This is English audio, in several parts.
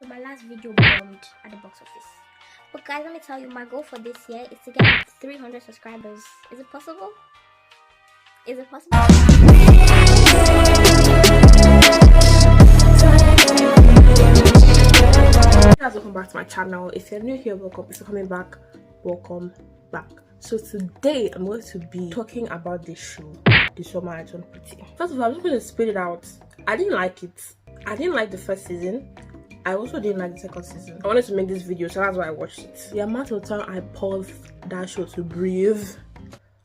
So my last video bombed at the box office. But guys, let me tell you, my goal for this year is to get 300 subscribers. Is it possible? Is it possible? Guys, welcome back to my channel. If you're new here, welcome. If you're coming back, welcome back. So today I'm going to be talking about this show, The Summer I Turned Pretty. First of all, I'm just going to spit it out. I didn't like it. I didn't like the first season. I also didn't like the second season. I wanted to make this video, so that's why I watched it. The amount of time I paused that show to breathe,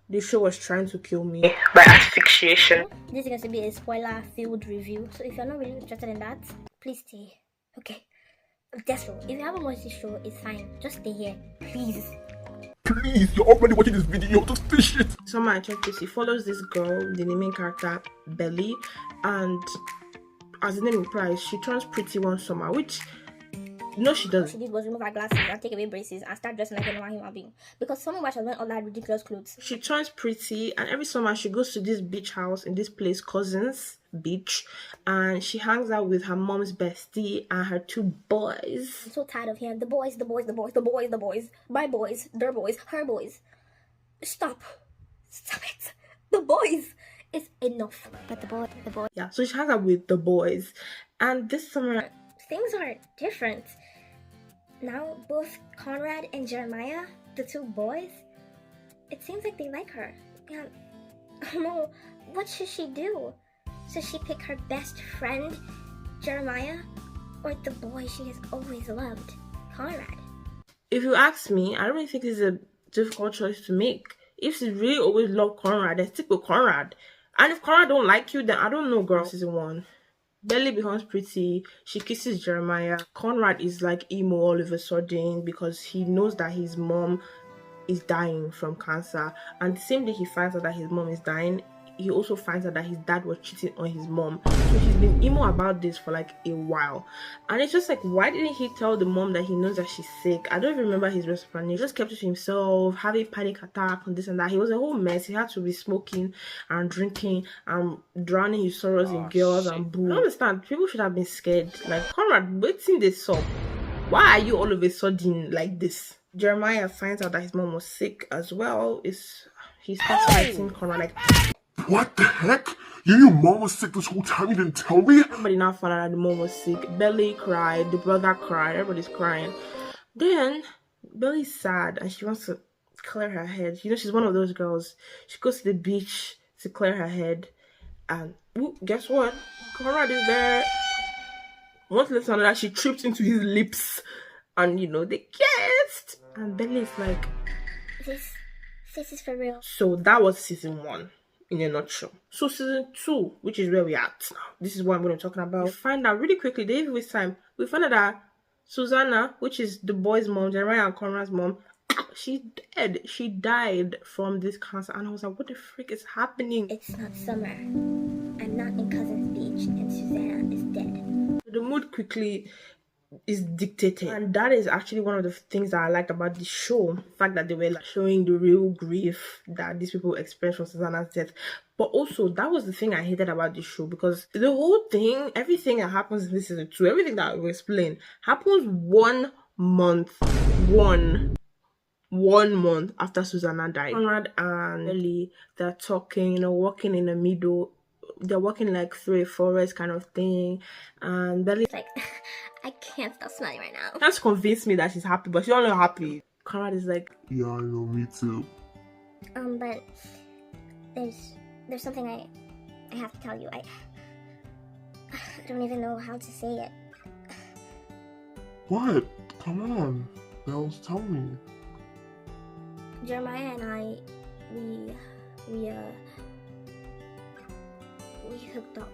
this show was trying to kill me by asphyxiation. This is going to be a spoiler-filled review, so if you're not really interested in that, please stay. Okay. That's all. If you haven't watched this show, it's fine. Just stay here, please. Please, you're already watching this video, just finish it. Summer I Turned Pretty follows this girl, the main character, Belly, and as the name implies, she turns pretty one summer, which no, she doesn't. What she did was remove her glasses and take away braces and start dressing like a normal human being. Because summer watch has wearing all that ridiculous clothes. She turns pretty, and every summer she goes to this beach house in this place, Cousins Beach, and she hangs out with her mom's bestie and her two boys. I'm so tired of hearing the boys, the boys, the boys, the boys, the boys, my boys, their boys, her boys. Stop it. The boys. It's enough. But the boy. Yeah, so she hangs out with the boys, and this summer things are different. Now both Conrad and Jeremiah, the two boys, it seems like they like her. And I don't know, what should she do? Should she pick her best friend, Jeremiah, or the boy she has always loved, Conrad? If you ask me, I don't really think this is a difficult choice to make. If she really always loved Conrad, then stick with Conrad. And if Conrad don't like you, then I don't know, girl. Season 1. Belly becomes pretty. She kisses Jeremiah. Conrad is like emo all of a sudden because he knows that his mom is dying from cancer. And the same day he finds out that his mom is dying, he also finds out that his dad was cheating on his mom. So he's been emo about this for like a while. And it's just like, why didn't he tell the mom that he knows that she's sick? I don't even remember his response. He just kept it to himself, having panic attack and this and that. He was a whole mess. He had to be smoking and drinking and drowning his sorrows in girls and booze. I don't understand. People should have been scared. Like, Conrad, waiting this up. Why are you all of a sudden like this? Jeremiah finds out that his mom was sick as well. He starts fighting Conrad like, What the heck? You knew mom was sick this whole time, you didn't tell me? everybody now found out that the mom was sick. Belly cried, the brother cried, everybody's crying. Then Belly's sad and she wants to clear her head. You know, she's one of those girls. She goes to the beach to clear her head, and guess what? Conrad is there. Once left on that, she tripped into his lips, and you know, they kissed. And Belly's like, This is for real. so that was season 1. In a nutshell. So season 2, which is where we're at now, this is what I'm going to be talking about. We find out really quickly, they even waste time. We find out that Susanna, which is the boy's mom, Jeremiah and Conrad's mom, she's dead. She died from this cancer. And I was like, what the frick is happening? It's not summer. I'm not in Cousins Beach, and Susanna is dead. The mood quickly is dictated, and that is actually one of the things that I liked about the show. The fact that they were like showing the real grief that these people expressed from Susanna's death. But also, that was the thing I hated about the show, because the whole thing, everything that happens in this season 2, everything that we explained happens 1 month after Susanna died. Conrad and Ellie, they're talking, you know, walking in the middle. They're walking like through a forest kind of thing, and Belly's Like, I can't stop smiling right now. trying to convince me that she's happy, but she's not happy. Conrad is like, Yeah, I know, me too. But there's something I have to tell you. I don't even know how to say it. What? Come on. Bells, tell me. Jeremiah and I, we hooked up.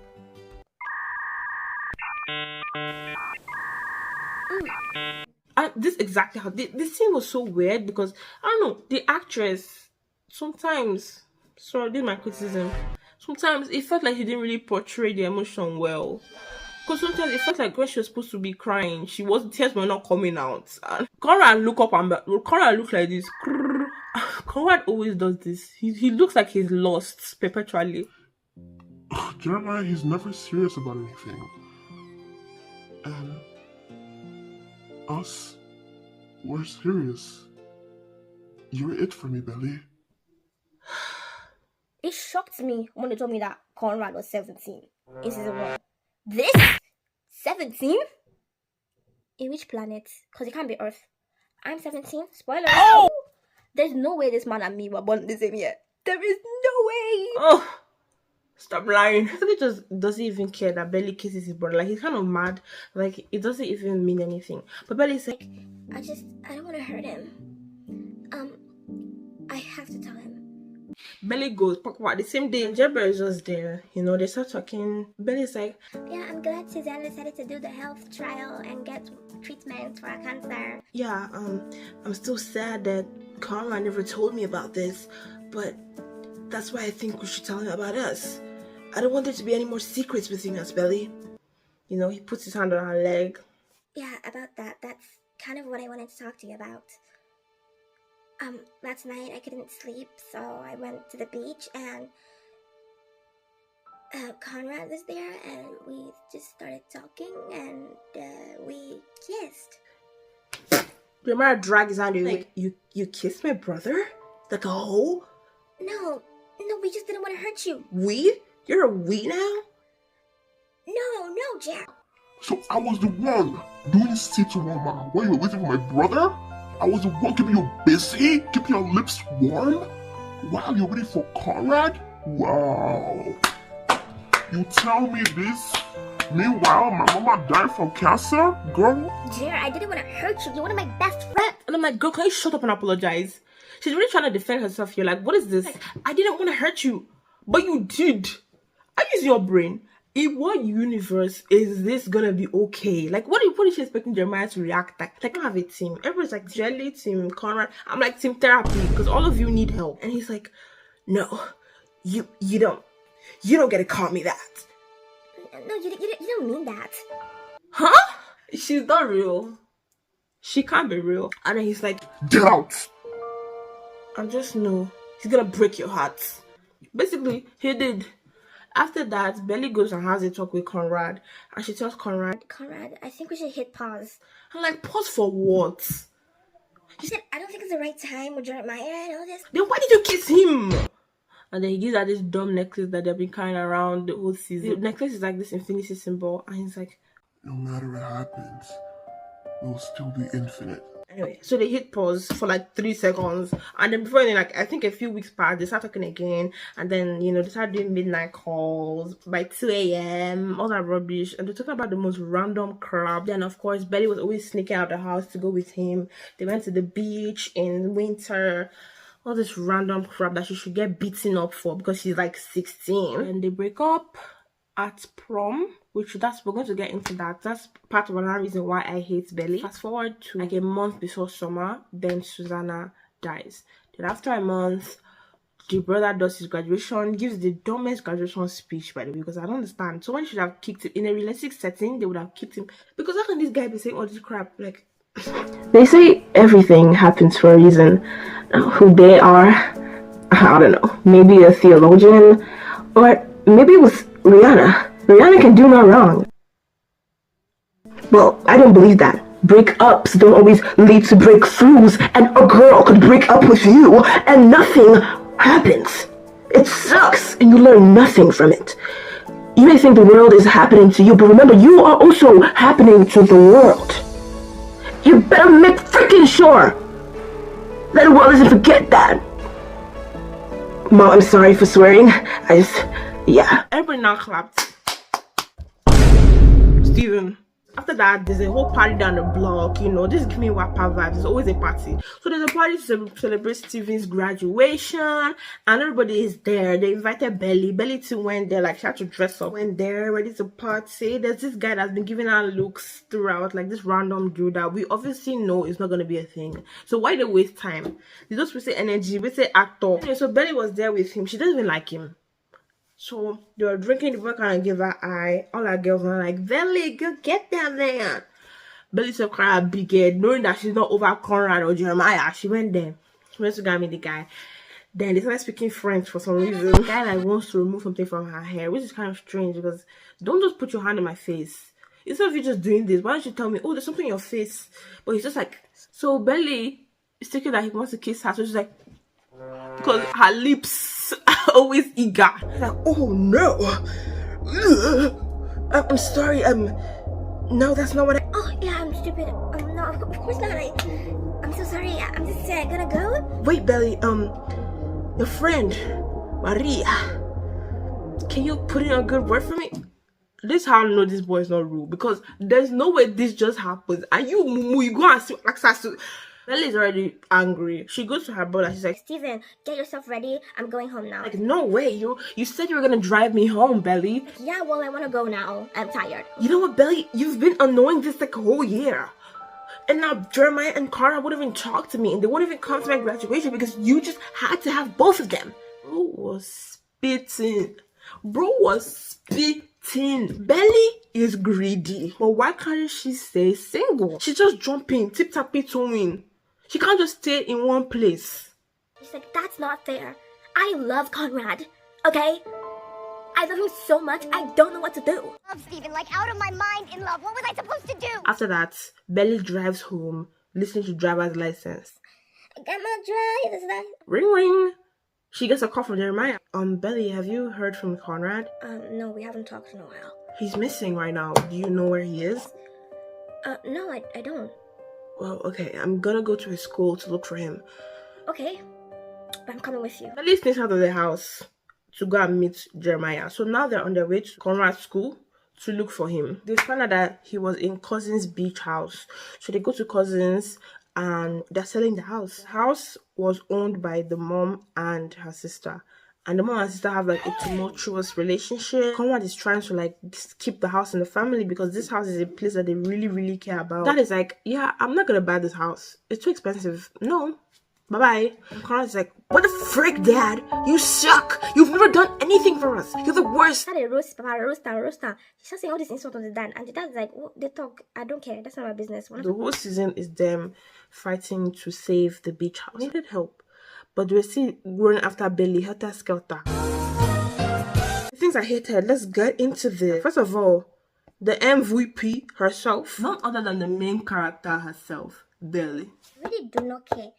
this exactly how this scene was so weird, because I don't know, the actress sometimes, sorry, this is my criticism, sometimes it felt like she didn't really portray the emotion well. Because sometimes it felt like when she was supposed to be crying, tears were not coming out. And Conrad looked like this. Conrad always does this. He looks like he's lost perpetually. Jeremiah, he's never serious about anything. And us. We're serious. You're it for me, Belly. It shocked me when they told me that Conrad was 17 in season 1. This? 17? In which planet? Because it can't be Earth. I'm 17. Spoiler. Oh! There's no way this man and me were born the same year. There is no way. Oh, stop lying. I think he just doesn't even care that Belly kisses his brother. Like, he's kind of mad. Like, it doesn't even mean anything. But Belly's like, I don't want to hurt him. I have to tell him. Belly goes, Papa, the same day, Jebber is just there. You know, they start talking. Belly's like, yeah, I'm glad Suzanne decided to do the health trial and get treatment for her cancer. yeah, I'm still sad that Conrad never told me about this. But that's why I think we should tell him about us. I don't want there to be any more secrets between us, Belly. You know, he puts his hand on her leg. Yeah, about that. That's kind of what I wanted to talk to you about. Last night I couldn't sleep, so I went to the beach and Conrad was there and we just started talking and we kissed. Jeremiah dragged his hand away. Like, you kissed my brother? Like a hoe? No, we just didn't want to hurt you. We? You're a we now? No, Jack. So I was the one doing C2 while you were waiting for my brother? I was the one keeping you busy, keeping your lips warm, while you're waiting for Conrad? Wow. You tell me this? Meanwhile, my mama died from cancer? Girl? Jer, I didn't want to hurt you. You're one of my best friends. And I'm like, girl, can you shut up and apologize? She's really trying to defend herself here. Like, what is this? I didn't want to hurt you, but you did. I use your brain. In what universe is this gonna be okay? Like, what is she expecting Jeremiah to react like? Like, I don't have a team. Everybody's like, Jelly, Team Conrad. I'm like, team therapy, because all of you need help. And he's like, no, you don't get to call me that. No, you don't mean that. Huh? She's not real. She can't be real. And then he's like, get out! I just know he's gonna break your heart. Basically, he did. After that, Belly goes and has a talk with Conrad, and she tells Conrad, I think we should hit pause. I'm like, pause for what? He said, I don't think it's the right time with Jeremiah and all this. Then why did you kiss him? And then he gives her this dumb necklace that they've been carrying around the whole season. The necklace is like this infinity symbol, and he's like, no matter what happens, we'll still be infinite. Anyway, so they hit pause for like 3 seconds, and then before then, like, I think a few weeks passed, they start talking again, and then, you know, they start doing midnight calls by 2 a.m, all that rubbish, and they're talking about the most random crap. Then, of course, Betty was always sneaking out of the house to go with him. They went to the beach in winter, all this random crap that she should get beaten up for because she's like 16. And they break up at prom, which we're going to get into that. That's part of another reason why I hate Belly. Fast forward to like a month before summer, then Susanna dies. Then after a month, the brother does his graduation, gives the dumbest graduation speech, by the way, because I don't understand. Someone should have kicked him in a realistic setting. They would have kicked him, because how can this guy be saying all this crap? Like, they say everything happens for a reason. Who they are, I don't know. Maybe a theologian, or maybe it was Rihanna. Rihanna can do no wrong. Well, I don't believe that. Breakups don't always lead to breakthroughs, and a girl could break up with you and nothing happens. It sucks and you learn nothing from it. You may think the world is happening to you, but remember, you are also happening to the world. You better make freaking sure that the world doesn't forget that. Mom, I'm sorry for swearing. Yeah. Everybody now clapped. Steven. After that, there's a whole party down the block. You know, this is giving me Wappa vibes. There's always a party. So there's a party to celebrate Steven's graduation, and everybody is there. They invited Belly. Belly too went there. Like, she had to dress up. Went there, ready to party. There's this guy that's been giving her looks throughout, like this random dude that we obviously know is not going to be a thing. So why they waste time? They just waste energy, waste actor. Anyway, so Belly was there with him. She doesn't even like him. So they were drinking, the boy kind of gave her eye. All our girls were like, Belly, go get down there. Belly said, cry a big head, knowing that she's not over Conrad or Jeremiah. She went there. She went to go meet the guy. Then they started speaking French for some reason. The guy like wants to remove something from her hair, which is kind of strange because don't just put your hand in my face. Instead of you just doing this, why don't you tell me, oh, there's something in your face? But he's just like, so Belly is thinking that he wants to kiss her, so she's like, because her lips are always eager. She's like, oh no, I'm sorry, no, that's not what I. Oh yeah, I'm stupid. No, of course not. I'm so sorry. I'm just gonna go. Wait, Belly, your friend, Maria, can you put in a good word for me? This is how I know this boy is not rude, because there's no way this just happens. And you, Mumu, you go and see access to. Belly is already angry. She goes to her brother. She's like, Steven, get yourself ready. I'm going home now. like, no way. You said you were gonna drive me home, Belly. Yeah, well, I want to go now. I'm tired. You know what, Belly? You've been annoying this like a whole year. And now Jeremiah and Cara wouldn't even talk to me, and they wouldn't even come to my graduation because you just had to have both of them. Bro was spitting. Belly is greedy. But why can't she stay single? She's just jumping, tip-tappy-toeing. She can't just stay in one place. She's like, that's not fair. I love Conrad, okay? I love him so much, I don't know what to do. Love Steven, like out of my mind in love. What was I supposed to do? After that, Belly drives home, listening to driver's license. I got my driver's license. Ring ring. She gets a call from Jeremiah. Belly, have you heard from Conrad? No, we haven't talked in a while. He's missing right now. Do you know where he is? No, I don't. Well, okay, I'm gonna go to his school to look for him. Okay, but I'm coming with you. Belly sneaks out of the house to go and meet Jeremiah. So now they're on their way to Conrad's school to look for him. They found out that he was in Cousin's beach house. So they go to Cousin's and they're selling the house. The house was owned by the mom and her sister. And the mom and sister have like a tumultuous relationship. Conrad is trying to like keep the house in the family because this house is a place that they really, really care about. Dad is like, yeah, I'm not gonna buy this house. It's too expensive. No. Bye-bye. And Conrad's like, what the frick, Dad? You suck. You've never done anything for us. You're the worst. Had a roast, Papa, roast. She's just saying all this insult on the dad. And the dad's like, oh, they talk. I don't care. That's not my business. The whole season is them fighting to save the beach house. They needed help. But they were still running after Belly, helter skelter. The things I hated, let's get into this. First of all, the MVP herself, none other than the main character herself, Belly. I really do not care.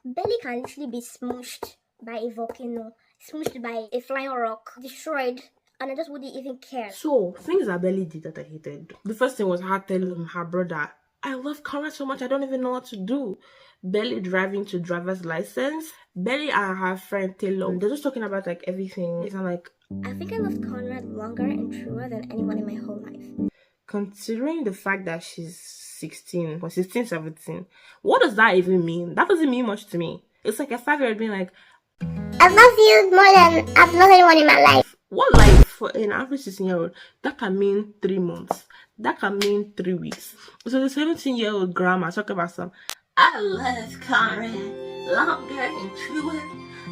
Belly can literally be smooshed by a volcano, smooshed by a flying rock, destroyed, and I just wouldn't even care. So, things that Belly did that I hated. The first thing was her telling her brother, I love Cara so much, I don't even know what to do. Belly driving to driver's license. Belly and her friend Taylor, they're just talking about like everything. I'm like, I think I loved Conrad longer and truer than anyone in my whole life. Considering the fact that she's 16 or 16, 17, what does that even mean? That doesn't mean much to me. It's like a 5-year-old being like, I love you more than I've loved anyone in my life. what life for an average 16-year-old? That can mean 3 months. That can mean 3 weeks. So the 17-year-old grandma talk about some, I love Conrad longer and truer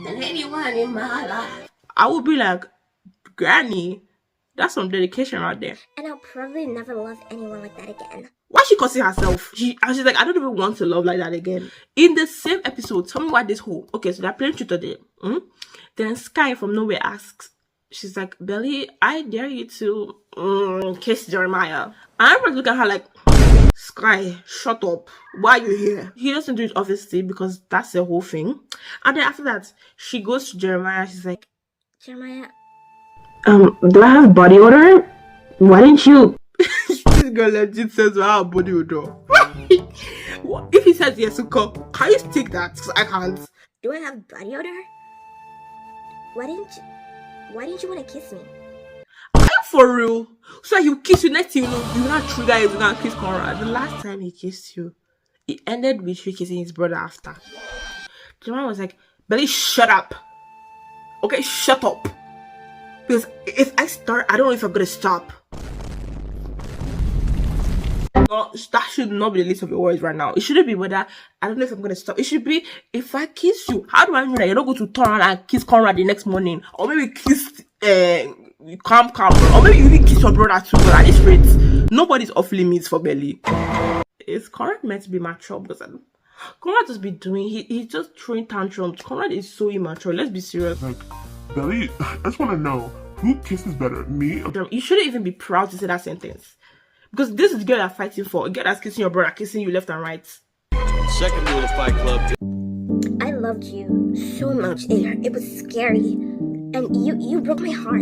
than anyone in my life. I would be like, Granny, that's some dedication right there. And I'll probably never love anyone like that again. Why she cussing herself? She's like, I don't even want to love like that again. In the same episode, tell me why this whole... Okay, so they're playing truth or dare. Then Sky from nowhere asks, she's like, Belly, I dare you to kiss Jeremiah. And everyone's looking at her like, Sky, shut up. Why are you here? He doesn't do it obviously because that's the whole thing. And then after that, she goes to Jeremiah. She's like, Jeremiah, do I have body odor? Why didn't you? This girl legit says I have body odor. If he says yes, can you take that? Because I can't. do I have body odor? Why didn't you want to kiss me? Are you for real? So he'll kiss you next thing you know, you're not true guys, you're gonna kiss Conrad. The last time he kissed you, it ended with you kissing his brother after. Jeremiah was like, Belly, shut up. Okay, shut up. Because if I start, I don't know if I'm gonna stop. No, that should not be the list of your words right now. It shouldn't be whether I don't know if I'm gonna stop. It should be if I kiss you, how do I know that you're not going to turn around and kiss Conrad the next morning? Or maybe kiss calm, or maybe you even kiss your brother too. But at this rate, nobody's off limits for Belly. Is Conrad meant to be mature? Because Conrad just be doing, he's just throwing tantrums. Conrad is so immature. Let's be serious. Like, Belly, I just want to know, who kisses better, me or... You shouldn't even be proud to say that sentence. Because this is the girl you're fighting for. A girl that's kissing your brother, kissing you left and right. Second rule of Fight Club. I loved you so much. It was scary. And you broke my heart.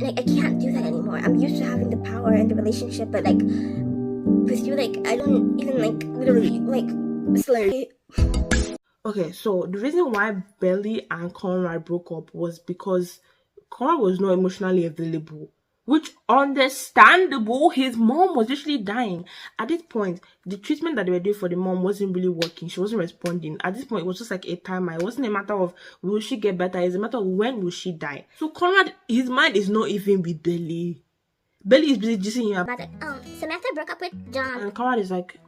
And I can't do that anymore. I'm used to having the power and the relationship, but like with you, like I don't even like literally like slurry. Okay, so the reason why Belly and Conrad broke up was because Conrad was not emotionally available. Which understandable. His mom was literally dying. At this point, the treatment that they were doing for the mom wasn't really working. She wasn't responding. At this point, it was just like a timer. It wasn't a matter of will she get better. It's a matter of when will she die. So Conrad, his mind is not even with Belly. Belly is busy juicing him up. But Samantha broke up with John. And Conrad is like,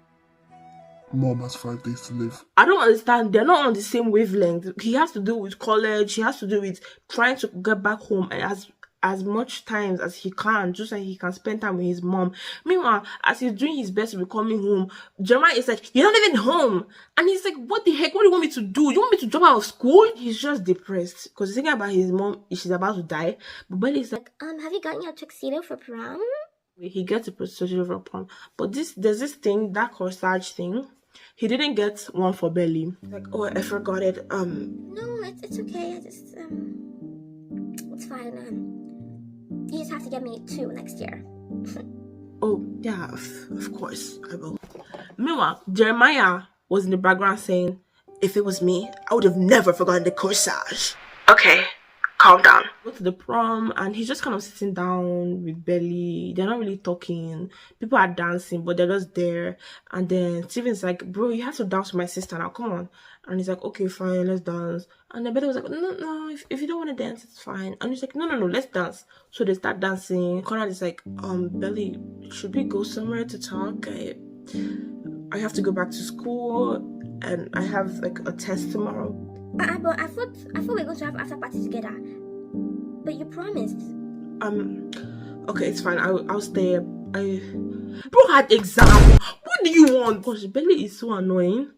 Mom has 5 days to live. I don't understand. They're not on the same wavelength. He has to do with college. He has to do with trying to get back home and as much time as he can, just so he can spend time with his mom. Meanwhile, as he's doing his best to be coming home, Jeremiah is like, you're not even home. And he's like, what the heck? What do you want me to do? You want me to drop out of school? He's just depressed because he's thinking about his mom. She's about to die. But Belly's like, Have you gotten your tuxedo for prom? he gets a tuxedo for prom. But there's this thing, that corsage thing. He didn't get one for Belly. Like, oh, I forgot it. No, it's okay. I just it's fine. You just have to get me 2 next year. Oh, yeah, of course, I will. Meanwhile, Jeremiah was in the background saying, if it was me, I would have never forgotten the corsage. Okay, calm down. Go to the prom, and he's just kind of sitting down with Belly. They're not really talking. People are dancing, but they're just there. And then Steven's like, bro, you have to dance with my sister now, come on. And he's like, okay, fine, let's dance. And then Belly was like, no, if you don't want to dance, it's fine. And he's like, no, let's dance. So they start dancing. Conrad is like, Belly, should we go somewhere to talk? I have to go back to school, and I have like a test tomorrow. But I thought we were going to have after party together. But you promised. Okay, it's fine. I'll stay. Bro had exam. What do you want? Gosh, Belly is so annoying.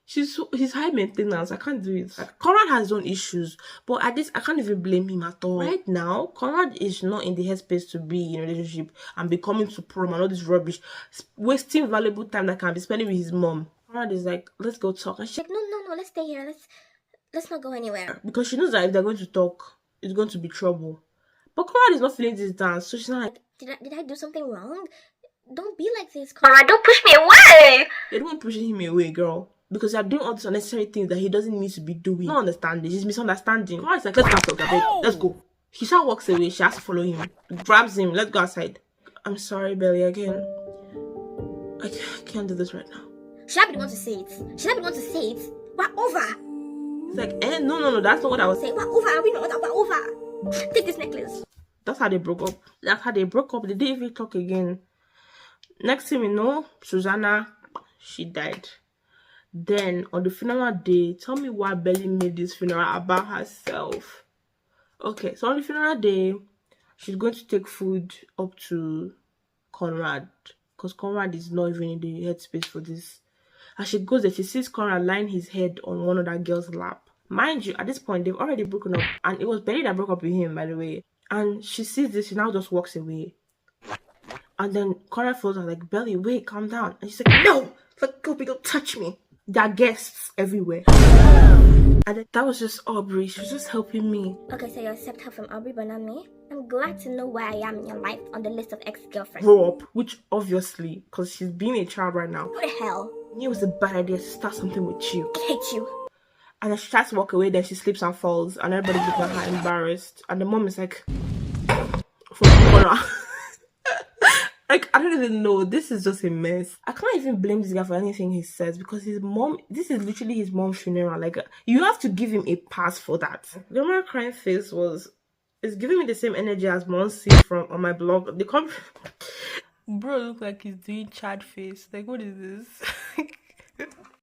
He's high maintenance. I can't do it. Like, Conrad has his own issues, but at this I can't even blame him at all. Right now, Conrad is not in the headspace to be in a relationship and be coming to prom and all this rubbish, wasting valuable time that can be spending with his mom. Conrad is like, let's go talk. And she's like, no, let's stay here. Let's not go anywhere. Because she knows that if they're going to talk, it's going to be trouble. But Conrad is not feeling this dance, so she's not like, did I do something wrong? Don't be like this, Conrad. Don't push me away. They don't pushing him away, girl. Because they're doing all these unnecessary things that he doesn't need to be doing. Not understanding, he's misunderstanding. Conrad's like, let's go talk, let's go. He just walks away, she has to follow him. Grabs him, let's go outside. I'm sorry, Belly, again. I can't do this right now. Should I be the one to say it? We're over. It's like, no, that's not what I was saying. We're over. Are we not? We're over. Take this necklace. That's how they broke up. They didn't even talk again. Next thing we know, Susanna, she died. Then, on the funeral day, tell me why Belly made this funeral about herself. Okay, so on the funeral day, she's going to take food up to Conrad. Because Conrad is not even in the headspace for this. As she goes there, she sees Conrad lying his head on one of that girl's lap. Mind you, at this point, they've already broken up. And it was Belly that broke up with him, by the way. And she sees this, she now just walks away. And then Conrad follows her like, Belly, wait, calm down. And she's like, no! Let go, don't touch me. There are guests everywhere. And then that was just Aubrey. She was just helping me. Okay, so you accept her from Aubrey, but not me? I'm glad to know where I am in your life on the list of ex-girlfriends. Grow up, which obviously, because she's being a child right now. What the hell? I knew it was a bad idea to start something with you. I hate you. And then she tries to walk away, then she slips and falls, and everybody's looking at her embarrassed. And the mom is like, from the corner. Like, I don't even know. This is just a mess. I can't even blame this guy for anything he says because his mom, this is literally his mom's funeral. Like, you have to give him a pass for that. Grandma crying face it's giving me the same energy as Monsi from on my blog. Bro look like he's doing Chad face. Like, what is this?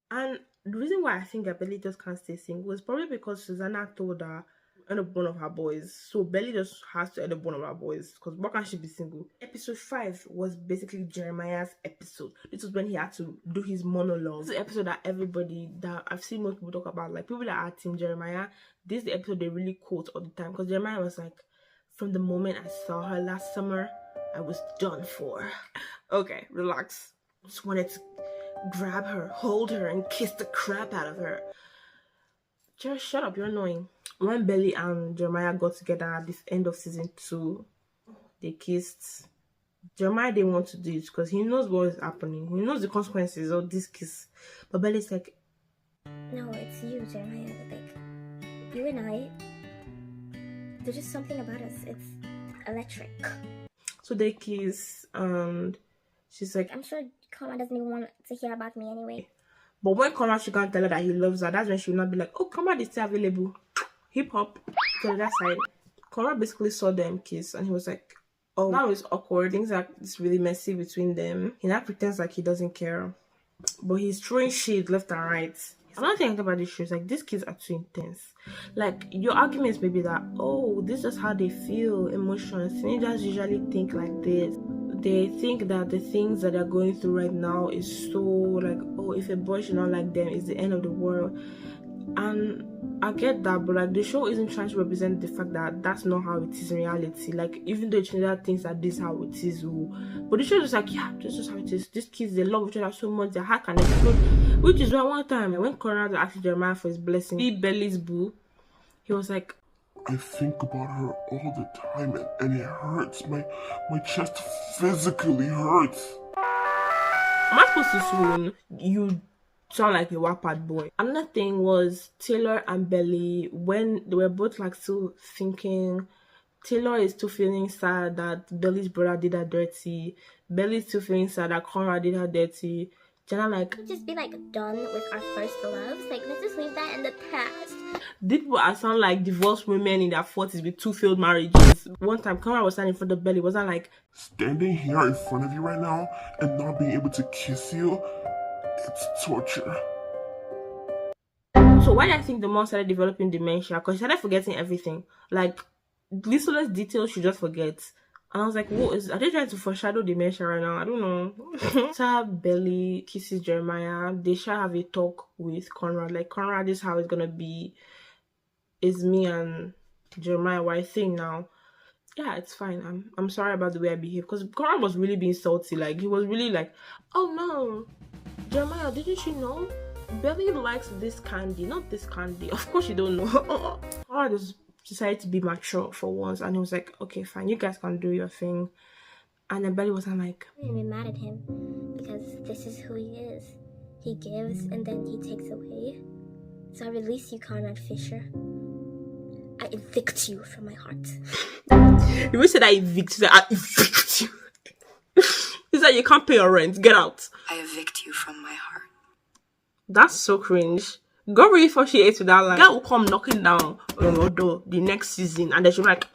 And the reason why I think that Belly just can't stay single is probably because Susanna told her to end up one of her boys. So Belly just has to end up one of her boys because why can't she be single? Episode 5 was basically Jeremiah's episode. This was when he had to do his monologue. This is the episode that I've seen most people talk about. Like, people that are Team Jeremiah, this is the episode they really quote all the time because Jeremiah was like, from the moment I saw her last summer, I was done for. Okay, relax. Just wanted to grab her, hold her, and kiss the crap out of her. Just shut up, you're annoying. When Belly and Jeremiah got together at the end of season 2, they kissed. Jeremiah didn't want to do it because he knows what is happening. He knows the consequences of this kiss. But Belly's like, No, it's you, Jeremiah. Like, you and I, there's just something about us. It's electric. so they kiss, and she's like, I'm sure Conrad doesn't even want to hear about me anyway. but when Conrad she can't tell her that he loves her, that's when she will not be like, oh, Conrad is still available. Hip hop to that side. Conrad basically saw them kiss and he was like, oh, now it's awkward. Things are it's really messy between them. He now pretends like he doesn't care, but he's throwing shade left and right. Another thing about this show is like these kids are too intense. Like your arguments may be that, oh, this is how they feel, emotions. Teenagers usually think like this. They think that the things that they're going through right now is so like, oh, if a boy should not like them, it's the end of the world. And I get that, but like the show isn't trying to represent the fact that that's not how it is in reality. Like even though Trinidad thinks that this is how it is, but the show is like, yeah, this is how it is. These kids, they love each other so much, their heart can explode. Which is why one time when Conrad asked Jeremiah for his blessing, be Belly's boo, he was like, I think about her all the time and it hurts. My chest physically hurts. am I supposed to swoon? You sound like a wapad boy. Another thing was Taylor and Belly, when they were both like still thinking, Taylor is still feeling sad that Belly's brother did her dirty. Belly's still feeling sad that Conrad did her dirty. Jenna like, Just be like done with our first loves. Like, let's just leave that in the past. these people are sound like divorced women in their 40s with 2 failed marriages. One time Conrad was standing in front of Belly, wasn't like, Standing here in front of you right now and not being able to kiss you, it's torture. so why do I think the mom started developing dementia? Because she started forgetting everything. Like, littlest details she just forgets. And I was like, are they trying to foreshadow dementia right now? I don't know. After Belly kisses Jeremiah, they shall have a talk with Conrad. Like, Conrad, this is how it's gonna be. It's me and Jeremiah, what I think now. Yeah, it's fine. I'm sorry about the way I behaved. Because Conrad was really being salty. Like, he was really like, oh no, Jeremiah, didn't you know? Belly likes this candy, not this candy. Of course you don't know. Conrad just decided to be mature for once, and he was like, okay, fine, you guys can do your thing. And then Belly was like, I'm really mad at him because this is who he is. He gives and then he takes away. So I release you, Conrad Fisher. I evict you from my heart. you will say that evict you. I evict you. He said you can't pay your rent. Get out. I evict you from my heart. That's so cringe. God really thought she ate with that line. Girl will come knocking down on your door the next season, and then she'll be like,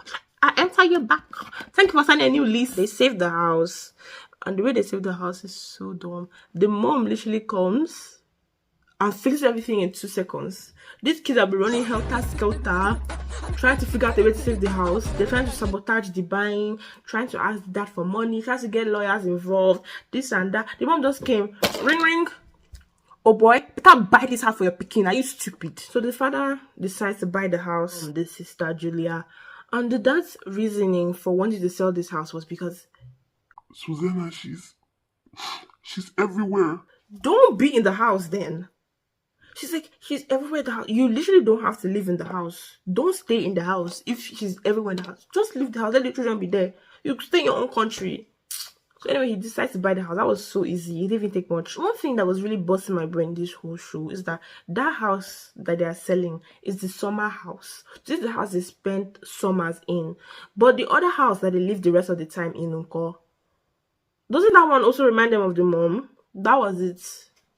I enter your back. Thank you for signing a new lease. They saved the house. And the way they saved the house is so dumb. The mom literally comes and fixes everything in 2 seconds. These kids have been running helter-skelter, trying to figure out a way to save the house. They're trying to sabotage the buying, trying to ask dad for money, trying to get lawyers involved, this and that. The mom just came, ring, ring. Oh boy, better buy this house for your picking. Are you stupid? So the father decides to buy the house from the sister Julia. And the dad's reasoning for wanting to sell this house was because Susanna, she's everywhere. don't be in the house then. She's like, she's everywhere in the house. You literally don't have to live in the house. Don't stay in the house if she's everywhere in the house. Just leave the house. Let the children be there. You stay in your own country. So anyway, he decides to buy the house. That was so easy. It didn't even take much. One thing that was really busting my brain this whole show is that house that they are selling is the summer house. This is the house they spent summers in. But the other house that they live the rest of the time in Unko, doesn't that one also remind them of the mom? That was it.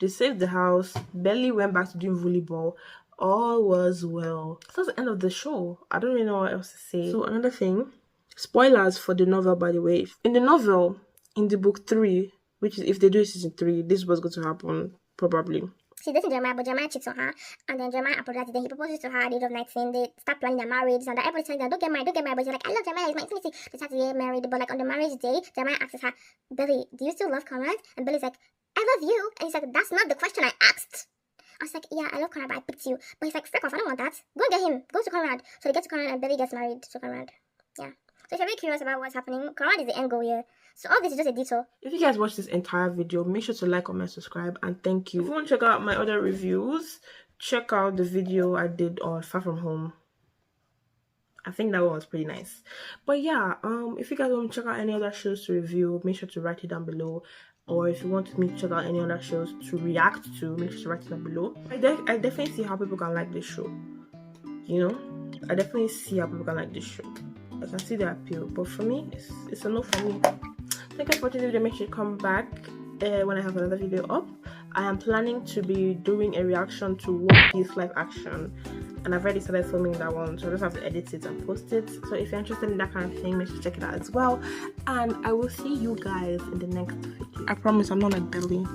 They saved the house. Belly went back to doing volleyball. All was well. That's the end of the show. I don't really know what else to say. So another thing, spoilers for the novel, by the way. In the novel, in the book 3, which is if they do season 3, this was going to happen probably. She's dating Jeremiah, but Jeremiah cheats on her, and then Jeremiah apologizes. Then he proposes to her at the age of 19. They start planning their marriage, and everybody's telling them, don't get married. But she's like, I love Jeremiah, he's my infinity. They start to get married, but like on the marriage day, Jeremiah asks her, Billy, do you still love Conrad? And Billy's like, I love you. And he's like, that's not the question I asked. I was like, yeah, I love Conrad, but I picked you. But he's like, frick off, I don't want that. Go and get him. Go to Conrad. So they get to Conrad, and Billy gets married to Conrad. Yeah. So if you're really curious about what's happening, Conrad is the end goal here. So all this is just a detour. If you guys watched this entire video, make sure to like, comment, subscribe, and thank you. If you want to check out my other reviews, check out the video I did on Far From Home. I think that one was pretty nice. But yeah, if you guys want to check out any other shows to review, make sure to write it down below. Or if you want me to check out any other shows to react to, make sure to write it down below. I definitely see how people can like this show. You know, I definitely see how people can like this show. I can see the appeal, but for me, it's a no for me. Thank you for watching the video. Make sure you come back when I have another video up. I am planning to be doing a reaction to One Piece live action, and I've already started filming that one, so I just have to edit it and post it. So if you're interested in that kind of thing, make sure to check it out as well, and I will see you guys in the next video. I promise I'm not like Belly.